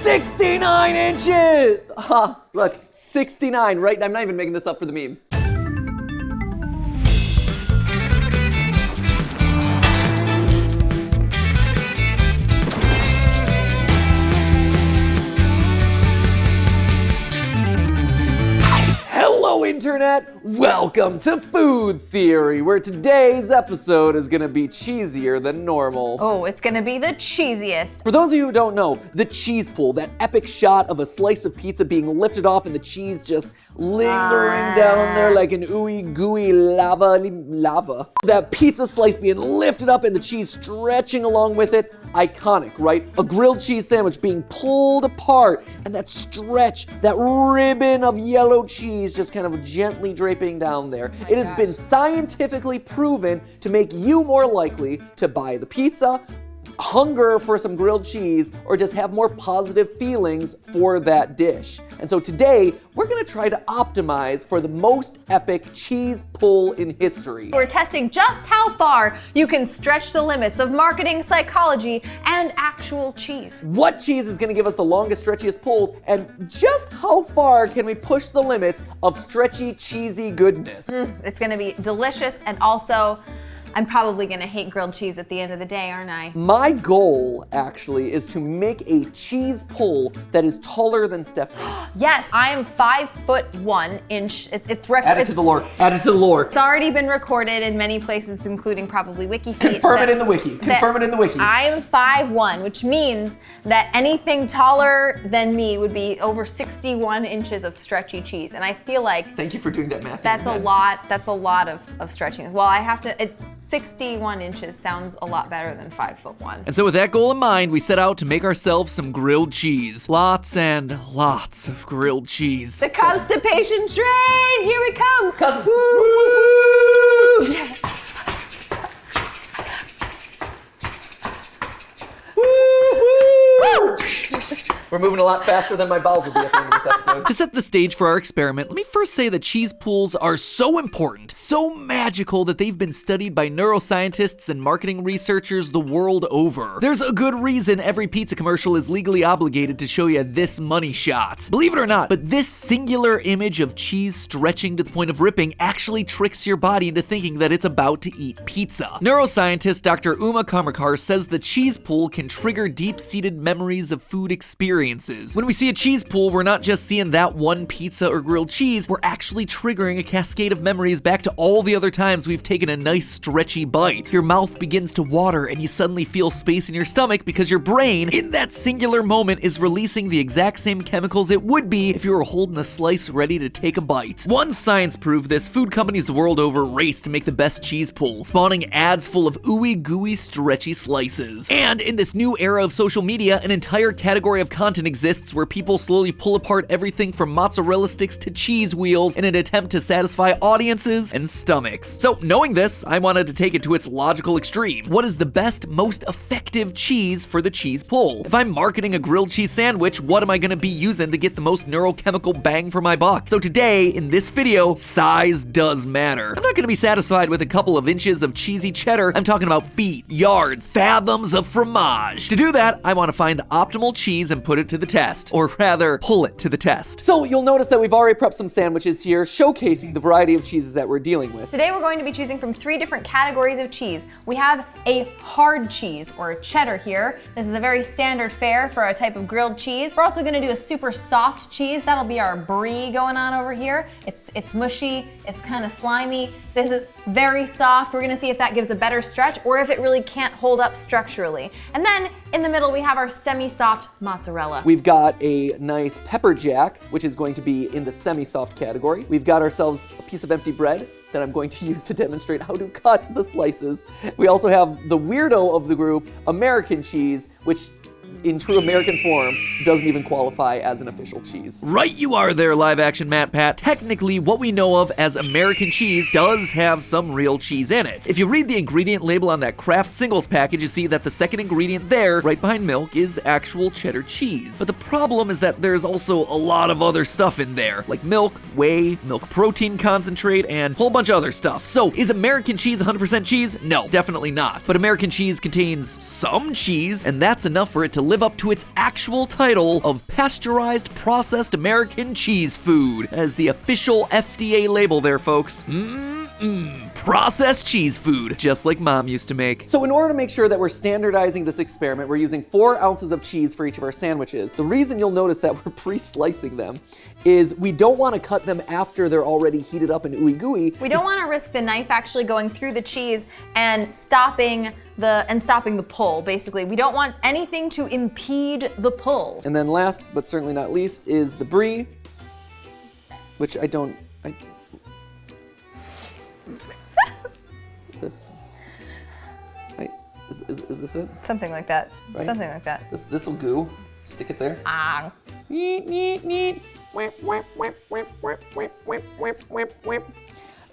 69 inches! Ha, look, 69, right? I'm not even making this up for the memes. Hello, Internet! Welcome to Food Theory, where today's episode is gonna be cheesier than normal. Oh, it's gonna be the cheesiest. For those of you who don't know, the cheese pull, that epic shot of a slice of pizza being lifted off and the cheese just lingering down there like an ooey gooey lava. That pizza slice being lifted up and the cheese stretching along with it. Iconic, right? A grilled cheese sandwich being pulled apart and that stretch, that ribbon of yellow cheese just kind of gently draping down there. It has been scientifically proven to make you more likely to buy the pizza, hunger for some grilled cheese, or just have more positive feelings for that dish. And so today, we're gonna try to optimize for the most epic cheese pull in history. We're testing just how far you can stretch the limits of marketing psychology and actual cheese. What cheese is gonna give us the longest, stretchiest pulls, and just how far can we push the limits of stretchy, cheesy goodness? It's gonna be delicious, and also, I'm probably gonna hate grilled cheese at the end of the day, aren't I? My goal, actually, is to make a cheese pull that is taller than Stephanie. Yes, I am 5'1" inch. It's Add it to the lore. Add it to the lore. It's already been recorded in many places, including probably WikiFeet. Confirm it in the wiki. Confirm it in the wiki. I'm 5'1", which means that anything taller than me would be over 61 inches of stretchy cheese. And I feel like Thank you for doing that math. that's a lot. That's a lot of stretching. Well, I have to. It's 61 inches sounds a lot better than 5'1". And so with that goal in mind, we set out to make ourselves some grilled cheese. Lots and lots of grilled cheese. The constipation train, here we come. We're moving a lot faster than my bowels will be at the end of this episode. To set the stage for our experiment, let me first say that cheese pulls are so important, so magical that they've been studied by neuroscientists and marketing researchers the world over. There's a good reason every pizza commercial is legally obligated to show you this money shot. Believe it or not, but this singular image of cheese stretching to the point of ripping actually tricks your body into thinking that it's about to eat pizza. Neuroscientist Dr. Uma Karmakar says the cheese pull can trigger deep-seated memories of food experiences. When we see a cheese pull, we're not just seeing that one pizza or grilled cheese, we're actually triggering a cascade of memories back to all the other times we've taken a nice stretchy bite. Your mouth begins to water and you suddenly feel space in your stomach because your brain, in that singular moment, is releasing the exact same chemicals it would be if you were holding a slice ready to take a bite. Once science proved this, food companies the world over raced to make the best cheese pull, spawning ads full of ooey gooey stretchy slices. And in this new era of social media, an entire category of content exists where people slowly pull apart everything from mozzarella sticks to cheese wheels in an attempt to satisfy audiences and stomachs. So knowing this, I wanted to take it to its logical extreme. What is the best, most effective cheese for the cheese pull? If I'm marketing a grilled cheese sandwich, what am I gonna be using to get the most neurochemical bang for my buck? So today, in this video, size does matter. I'm not gonna be satisfied with a couple of inches of cheesy cheddar. I'm talking about feet, yards, fathoms of fromage. To do that, I wanna find the optimal cheese and put it to the test, or rather, pull it to the test. So you'll notice that we've already prepped some sandwiches here, showcasing the variety of cheeses that we're dealing with. Today we're going to be choosing from 3 different categories of cheese. We have a hard cheese, or a cheddar here. This is a very standard fare for a type of grilled cheese. We're also gonna do a super soft cheese. That'll be our brie going on over here. It's mushy, it's kind of slimy. This is very soft. We're gonna see if that gives a better stretch or if it really can't hold up structurally. And then in the middle we have our semi-soft mozzarella. We've got a nice pepper jack, which is going to be in the semi-soft category. We've got ourselves a piece of empty bread that I'm going to use to demonstrate how to cut the slices. We also have the weirdo of the group, American cheese, which in true American form, doesn't even qualify as an official cheese. Right you are there, live action Matt Pat. Technically, what we know of as American cheese does have some real cheese in it. If you read the ingredient label on that Kraft singles package, you see that the second ingredient there, right behind milk, is actual cheddar cheese. But the problem is that there's also a lot of other stuff in there, like milk, whey, milk protein concentrate, and a whole bunch of other stuff. So, is American cheese 100% cheese? No, definitely not. But American cheese contains some cheese, and that's enough for it to live up to its actual title of pasteurized processed American cheese food as the official FDA label there, folks. Processed cheese food, just like Mom used to make. So in order to make sure that we're standardizing this experiment, we're using 4 ounces of cheese for each of our sandwiches. The reason you'll notice that we're pre-slicing them is we don't want to cut them after they're already heated up and ooey gooey. We don't want to risk the knife actually going through the cheese and stopping the pull, basically. We don't want anything to impede the pull. And then last, but certainly not least, is the brie, which Is this? Right? Is this it? Something like that. Right? Something like that. This will goo. Stick it there. Ah.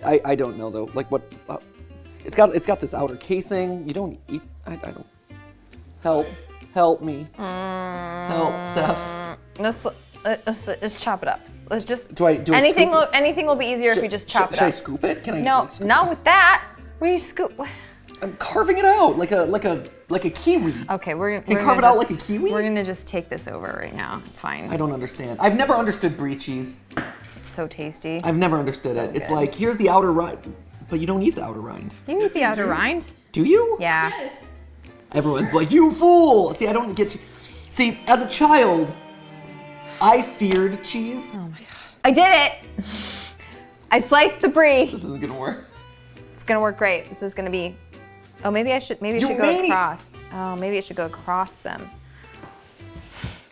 I don't know though. Like what? It's got this outer casing. You don't eat. I don't. Help me. Help, Steph. Let's chop it up. Let's just. Do I anything will be easier if we just chop it up. Should I scoop it? Can I? No, not with that. Where do you scoop? I'm carving it out like a kiwi. Okay, we're Can you carve it out like a kiwi? We're gonna just take this over right now. It's fine. I don't understand. I've never understood brie cheese. It's so tasty. I've never understood it. It's good. like, here's the outer rind, but you don't eat the outer rind. You eat the outer rind? Do you? Yeah. Yes. Everyone's like, you fool! See, I don't get you. See, as a child, I feared cheese. Oh my god. I did it! I sliced the brie. This isn't gonna work. It's gonna work great. This is gonna be. Oh, maybe it should go across. Oh, maybe it should go across them.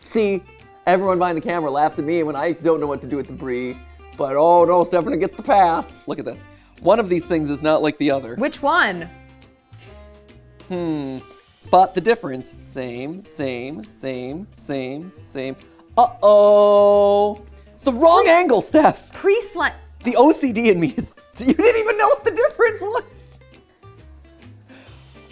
See, everyone behind the camera laughs at me when I don't know what to do with the brie, but oh no, Stephanie gets the pass. Look at this. One of these things is not like the other. Which one? Spot the difference. Same. Uh-oh. It's the wrong angle, Steph. Pre-slice. The OCD in me is, you didn't even know what the difference was.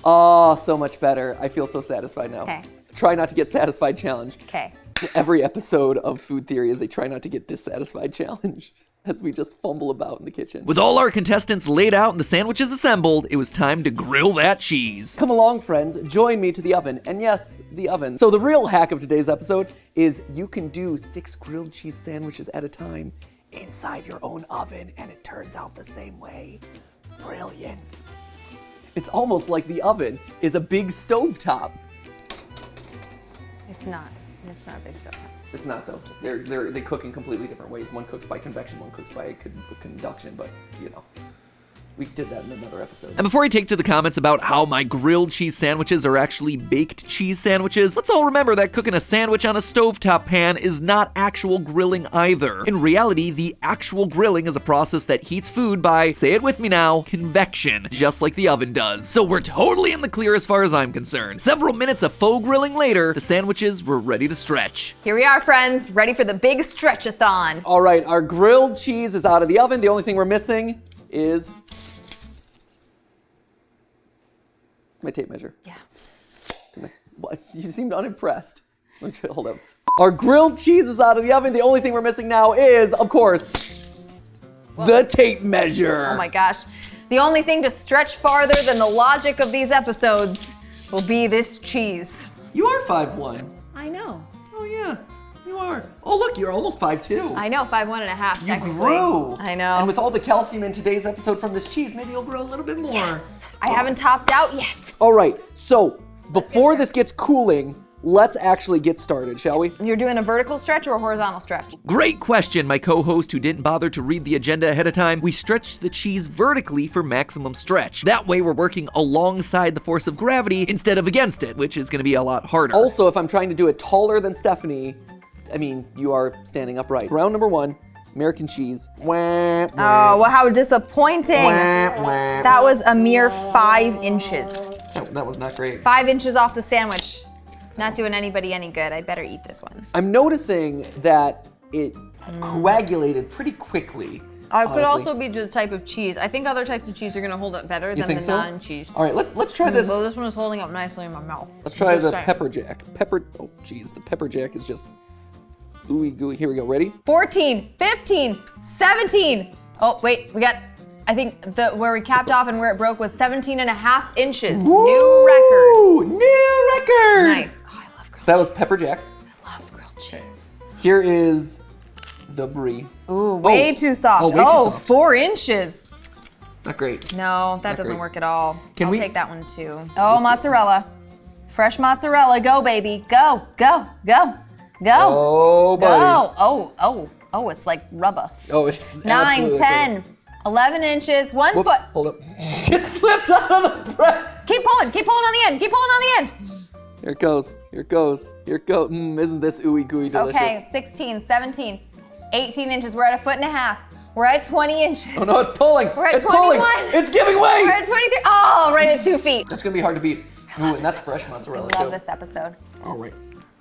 Oh, so much better. I feel so satisfied now. Okay. Try not to get satisfied challenge. Okay. Every episode of Food Theory is a try not to get dissatisfied challenge as we just fumble about in the kitchen. With all our contestants laid out and the sandwiches assembled, it was time to grill that cheese. Come along, friends. Join me to the oven. And yes, the oven. So the real hack of today's episode is you can do 6 grilled cheese sandwiches at a time inside your own oven, and it turns out the same way. Brilliance. It's almost like the oven is a big stovetop. It's not. It's not a big stove. It's not though. They cook in completely different ways. One cooks by convection, one cooks by conduction, but you know. We did that in another episode. And before I take to the comments about how my grilled cheese sandwiches are actually baked cheese sandwiches, let's all remember that cooking a sandwich on a stovetop pan is not actual grilling either. In reality, the actual grilling is a process that heats food by, say it with me now, convection, just like the oven does. So we're totally in the clear as far as I'm concerned. Several minutes of faux grilling later, the sandwiches were ready to stretch. Here we are, friends, ready for the big stretch-a-thon. All right, our grilled cheese is out of the oven. The only thing we're missing is my tape measure. Yeah. What? You seemed unimpressed. Hold up. Our grilled cheese is out of the oven. The only thing we're missing now is, of course, the tape measure. Oh my gosh. The only thing to stretch farther than the logic of these episodes will be this cheese. You are 5'1". I know. Oh yeah, you are. Oh look, you're almost 5'2". I know, 5'1" and a half, You technically. grew. I know. And with all the calcium in today's episode from this cheese, maybe you'll grow a little bit more. Yes. I haven't topped out yet. All right, so before this gets cooling, let's actually get started, shall we? You're doing a vertical stretch or a horizontal stretch? Great question, my co-host who didn't bother to read the agenda ahead of time. We stretched the cheese vertically for maximum stretch. That way we're working alongside the force of gravity instead of against it, which is gonna be a lot harder. Also, if I'm trying to do it taller than Stephanie, I mean, you are standing upright. Round number 1, American cheese. Oh, well, how disappointing. That was a mere 5 inches. That was not great. 5 inches off the sandwich. Not doing anybody any good. I better eat this one. I'm noticing that it coagulated pretty quickly. It could honestly. also be the type of cheese. I think other types of cheese are gonna hold up better than think the so? non-cheese. All right, let's try this. Well, this one is holding up nicely in my mouth. Let's try Just the saying. pepper jack. Oh geez, the pepper jack is just ooey gooey. Here we go. Ready? 14, 15, 17. Oh, wait, we got, I think where we capped off and where it broke was 17 and a half inches. New record. New record. Nice. Oh, I love So that was pepper jack. I love grilled cheese. Here is the brie. Ooh, way too soft. Oh, way too soft. 4 inches. Not great. No, that doesn't great. work at all. I'll take that one too. Oh, this- mozzarella. Fresh mozzarella. Go, baby. Go, go, go, go. Oh, buddy. Go. Oh, it's like rubber. Oh, it's 9, absolutely 10, 11 inches, 1 Whoop, foot. hold up. It slipped out of the bread. Keep pulling on the end. Keep pulling on the end. Here it goes. Here it goes. Here it goes. Isn't this ooey gooey delicious? Okay, 16, 17, 18 inches. We're at 1.5 feet. We're at 20 inches. Oh no, it's pulling. We're at it's 21. pulling. It's giving way. We're at 23. Oh, right at 2 feet. That's gonna be hard to beat. Ooh, and that's fresh mozzarella Love too. this episode. All right.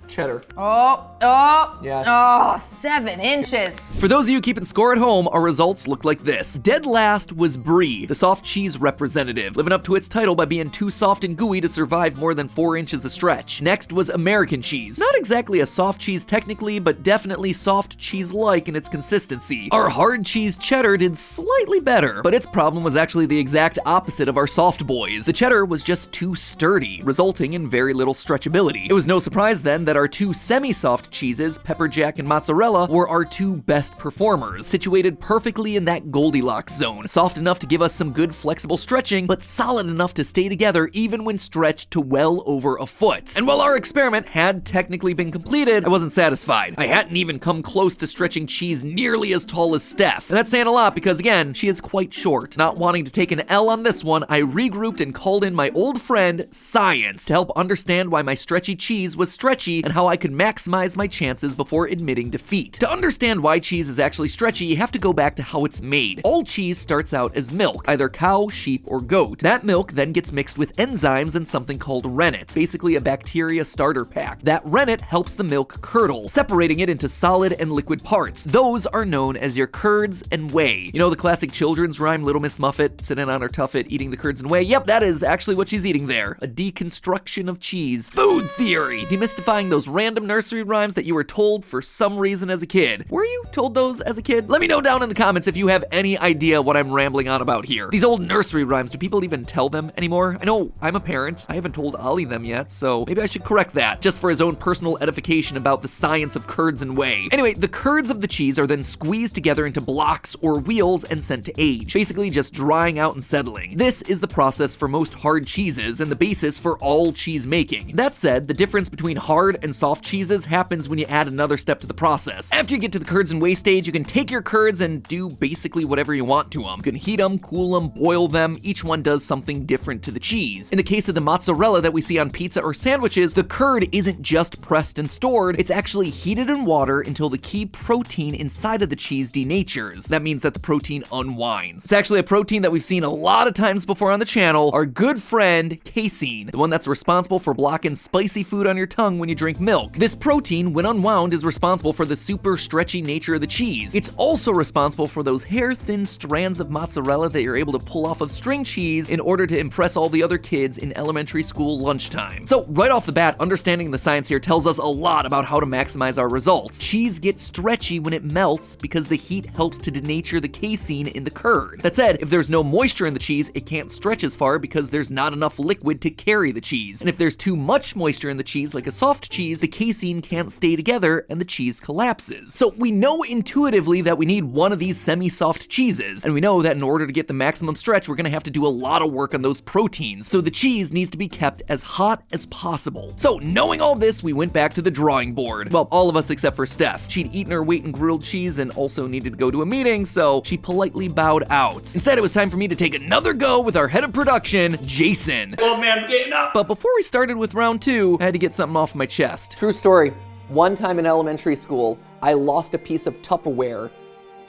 Cheddar. Yeah. Yeah. 7 inches. For those of you keeping score at home, our results look like this. Dead last was Brie, the soft cheese representative, living up to its title by being too soft and gooey to survive more than 4 inches a stretch. Next was American cheese. Not exactly a soft cheese technically, but definitely soft cheese-like in its consistency. Our hard cheese cheddar did slightly better, but its problem was actually the exact opposite of our soft boys. The cheddar was just too sturdy, resulting in very little stretchability. It was no surprise then that our 2 semi-soft cheeses, pepper jack and mozzarella, were our 2 best performers, situated perfectly in that Goldilocks zone. Soft enough to give us some good flexible stretching, but solid enough to stay together even when stretched to well over a foot. And while our experiment had technically been completed, I wasn't satisfied. I hadn't even come close to stretching cheese nearly as tall as Steph. And that's saying a lot because, again, she is quite short. Not wanting to take an L on this one, I regrouped and called in my old friend, Science, to help understand why my stretchy cheese was stretchy and how I could maximize my chances before admitting defeat. To understand why cheese is actually stretchy, you have to go back to how it's made. All cheese starts out as milk, either cow, sheep, or goat. That milk then gets mixed with enzymes and something called rennet, basically a bacteria starter pack. That rennet helps the milk curdle, separating it into solid and liquid parts. Those are known as your curds and whey. You know the classic children's rhyme, Little Miss Muffet, sitting on her tuffet, eating the curds and whey? Yep, that is actually what she's eating there. A deconstruction of cheese. Food theory, demystifying those random nursery rhymes that you were told for some reason as a kid. Were you told those as a kid? Let me know down in the comments if you have any idea what I'm rambling on about here. These old nursery rhymes, do people even tell them anymore? I know I'm a parent. I haven't told Ollie them yet, so maybe I should correct that, just for his own personal edification about the science of curds and whey. Anyway, the curds of the cheese are then squeezed together into blocks or wheels and sent to age, basically just drying out and settling. This is the process for most hard cheeses and the basis for all cheese making. That said, the difference between hard and soft cheeses happens when you add another step to the process. After you get to the curds and whey stage, you can take your curds and do basically whatever you want to them. You can heat them, cool them, boil them. Each one does something different to the cheese. In the case of the mozzarella that we see on pizza or sandwiches, the curd isn't just pressed and stored, it's actually heated in water until the key protein inside of the cheese denatures. That means that the protein unwinds. It's actually a protein that we've seen a lot of times before on the channel, our good friend casein, the one that's responsible for blocking spicy food on your tongue when you drink milk. This protein, when unwound, is responsible for the super stretchy nature of the cheese. It's also responsible for those hair-thin strands of mozzarella that you're able to pull off of string cheese in order to impress all the other kids in elementary school lunchtime. So right off the bat, understanding the science here tells us a lot about how to maximize our results. Cheese gets stretchy when it melts because the heat helps to denature the casein in the curd. That said, if there's no moisture in the cheese, it can't stretch as far because there's not enough liquid to carry the cheese. And if there's too much moisture in the cheese, like a soft cheese, the casein can't stay together and the cheese collapses. So we know intuitively that we need one of these semi-soft cheeses, and we know that in order to get the maximum stretch, we're gonna have to do a lot of work on those proteins, so the cheese needs to be kept as hot as possible. So knowing all this, we went back to the drawing board. Well, all of us except for Steph. She'd eaten her weight in grilled cheese and also needed to go to a meeting, so she politely bowed out. Instead, it was time for me to take another go with our head of production, Jason. Old man's getting up. But before we started with round 2, I had to get something off my chest. True story. One time in elementary school, I lost a piece of Tupperware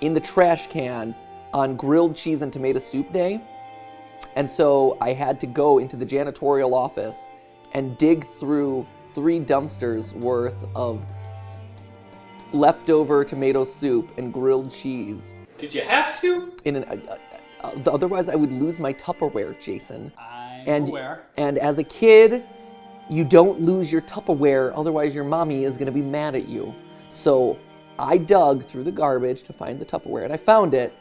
in the trash can on grilled cheese and tomato soup day. And so I had to go into the janitorial office and dig through 3 dumpsters worth of leftover tomato soup and grilled cheese. Did you have to? Otherwise I would lose my Tupperware, Jason. I'm aware. And as a kid, you don't lose your Tupperware, otherwise your mommy is gonna be mad at you. So I dug through the garbage to find the Tupperware and I found it,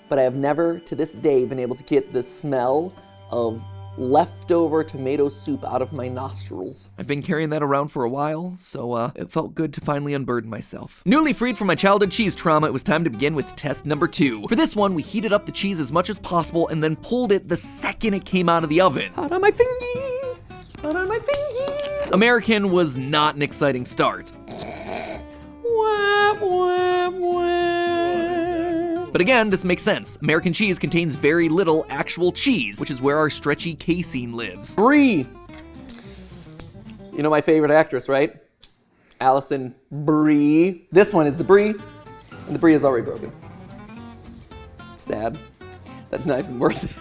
but I have never to this day been able to get the smell of leftover tomato soup out of my nostrils. I've been carrying that around for a while, so it felt good to finally unburden myself. Newly freed from my childhood cheese trauma, it was time to begin with test number 2. For this one, we heated up the cheese as much as possible and then pulled it the second it came out of the oven. Out on my fingies! Out on my fingies! American was not an exciting start. Wah, wah, wah. But again, this makes sense. American cheese contains very little actual cheese, which is where our stretchy casein lives. Brie. You know my favorite actress, right? Allison Brie. This one is the Brie, and the Brie is already broken. Sad. That's not even worth it.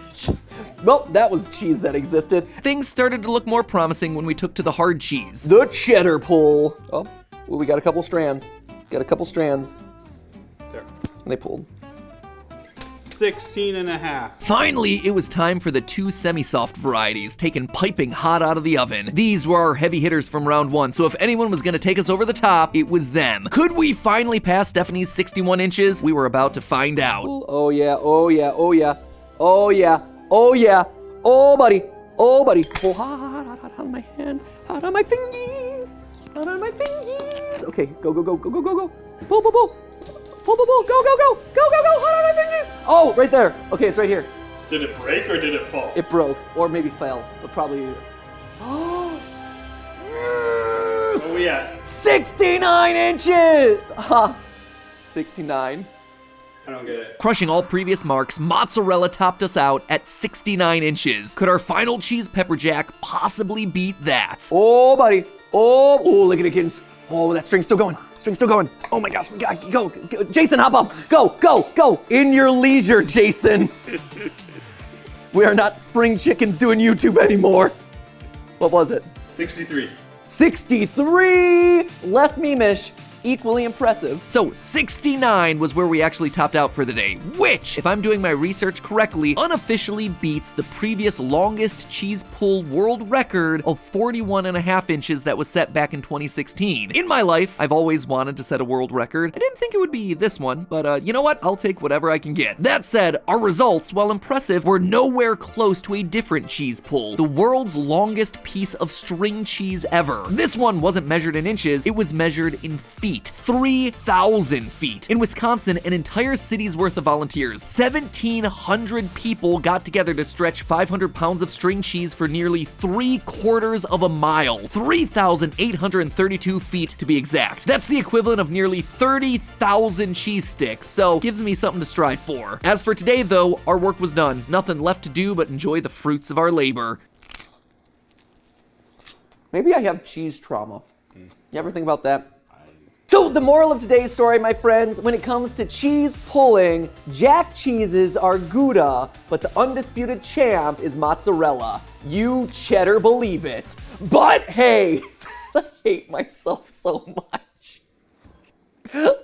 Well, that was cheese that existed. Things started to look more promising when we took to the hard cheese. The cheddar pull. Oh, ooh, we got a couple strands. Got a couple strands. There. And they pulled. 16.5. Finally, it was time for the 2 semi-soft varieties, taken piping hot out of the oven. These were our heavy hitters from round 1, so if anyone was gonna take us over the top, it was them. Could we finally pass Stephanie's 61 inches? We were about to find out. Oh yeah, oh yeah, oh yeah, oh yeah, oh yeah, oh buddy, oh buddy. Oh, hot on my hand, hot on my fingies, hot on my fingies. Okay, go, go, go, go, go, go, go. Pull, pull, pull. Pull, pull, pull, go, go, go, go, go, go, hot on my fingies. Oh, right there. Okay, it's right here. Did it break or did it fall? It broke, or maybe fell, but probably. Oh, yes! What are we at? 69 inches! Ha! 69. I don't get it. Crushing all previous marks, mozzarella topped us out at 69 inches. Could our final cheese pepper jack possibly beat that? Oh, buddy. Oh, look at it, kittens. Oh, that string's still going. String's still going. Oh my gosh, we gotta go. Jason, hop up. Go, go, go. In your leisure, Jason. We are not spring chickens doing YouTube anymore. What was it? 63. 63. Less meme-ish. Equally impressive. So 69 was where we actually topped out for the day, which, if I'm doing my research correctly, unofficially beats the previous longest cheese pull world record of 41.5 inches that was set back in 2016. In my life, I've always wanted to set a world record. I didn't think it would be this one, but you know what? I'll take whatever I can get. That said, our results, while impressive, were nowhere close to a different cheese pull, the world's longest piece of string cheese ever. This one wasn't measured in inches, it was measured in feet. 3,000 feet. In Wisconsin, an entire city's worth of volunteers, 1,700 people got together to stretch 500 pounds of string cheese for nearly 3/4 of a mile. 3,832 feet to be exact. That's the equivalent of nearly 30,000 cheese sticks, so gives me something to strive for. As for today though, our work was done. Nothing left to do but enjoy the fruits of our labor. Maybe I have cheese trauma. You ever think about that? So the moral of today's story, my friends, when it comes to cheese pulling, jack cheeses are Gouda, but the undisputed champ is mozzarella. You cheddar believe it. But hey, I hate myself so much.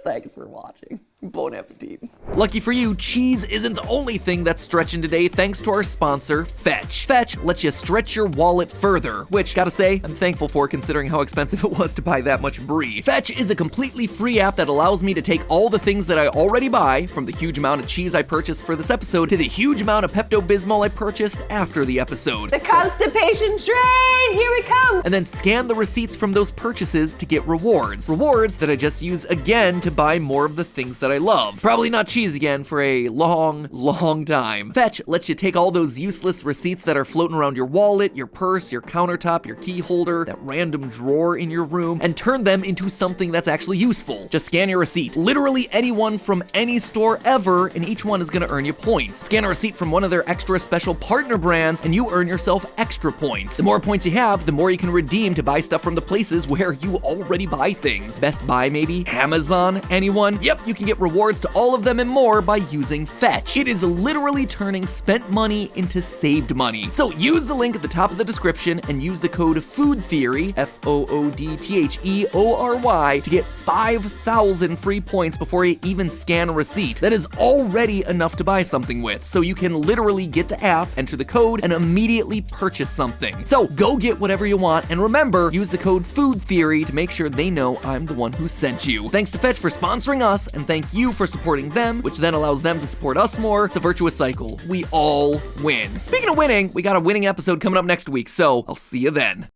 Thanks for watching. Bon appetit. Lucky for you, cheese isn't the only thing that's stretching today thanks to our sponsor, Fetch. Fetch lets you stretch your wallet further, which, gotta say, I'm thankful for considering how expensive it was to buy that much brie. Fetch is a completely free app that allows me to take all the things that I already buy, from the huge amount of cheese I purchased for this episode to the huge amount of Pepto-Bismol I purchased after the episode. The constipation train, here we come. And then scan the receipts from those purchases to get rewards. Rewards that I just use again to buy more of the things that I love. Probably not cheese again for a long, long time. Fetch lets you take all those useless receipts that are floating around your wallet, your purse, your countertop, your key holder, that random drawer in your room, and turn them into something that's actually useful. Just scan your receipt. Literally anyone from any store ever, and each one is gonna earn you points. Scan a receipt from one of their extra special partner brands, and you earn yourself extra points. The more points you have, the more you can redeem to buy stuff from the places where you already buy things. Best Buy maybe? Amazon? Anyone? Yep, you can get rewards to all of them and more by using Fetch. It is literally turning spent money into saved money. So use the link at the top of the description and use the code FOODTHEORY, FOODTHEORY, to get 5,000 free points before you even scan a receipt. That is already enough to buy something with, so you can literally get the app, enter the code, and immediately purchase something. So go get whatever you want, and remember, use the code FOODTHEORY to make sure they know I'm the one who sent you. Thanks to Fetch for sponsoring us, and thank thank you for supporting them, which then allows them to support us more. It's a virtuous cycle. We all win. Speaking of winning, we got a winning episode coming up next week, so I'll see you then.